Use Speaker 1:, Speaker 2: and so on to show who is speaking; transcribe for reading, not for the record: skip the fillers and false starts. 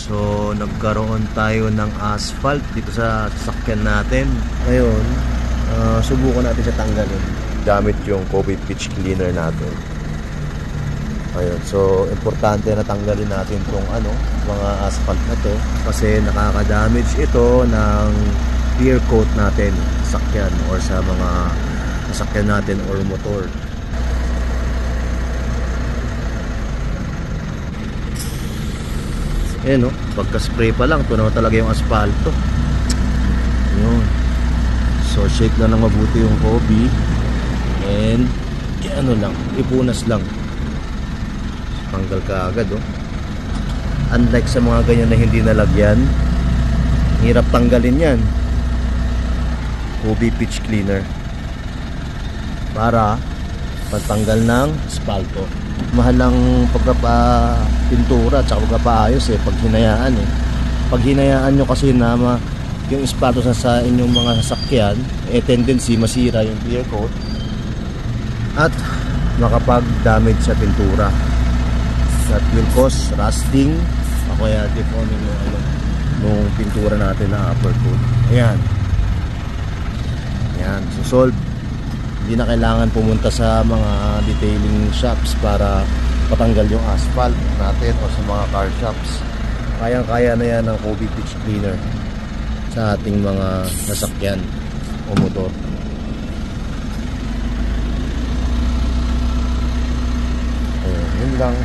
Speaker 1: So nagkaroon tayo ng asphalt dito sa sasakyan natin. Ngayon, subukan natin siya tanggalin gamit yung Kobe pitch cleaner natin. Ayun, so importante na tanggalin natin itong mga asphalt na to kasi nakaka-damage ito ng clear coat natin sa sasakyan or sa mga sasakyan natin or motor. Ayan, pagka-spray pa lang, ito naman talaga yung asfalto. Yun. So shake lang ng mabuti yung Kobe and lang, ipunas lang. Tanggal ka agad, Unlike sa mga ganyan na hindi nalagyan, hirap tanggalin yan. Kobe pitch cleaner para pagtanggal ng asfalto. Mahal ang pagkapapintura at pagkapaayos pag hinayaan Pag hinayaan nyo kasi na yung asfalto sa inyong mga sasakyan, tendency masira yung clear coat at makapag-damage sa pintura. That will cause rusting o kaya deforming nung pintura natin na upper coat. Ayan, so solve. Hindi na kailangan pumunta sa mga detailing shops para patanggal yung asphalt natin o sa mga car shops. Kayang-kaya na yan ng Kobe pitch cleaner sa ating mga sasakyan o motor. Yun lang.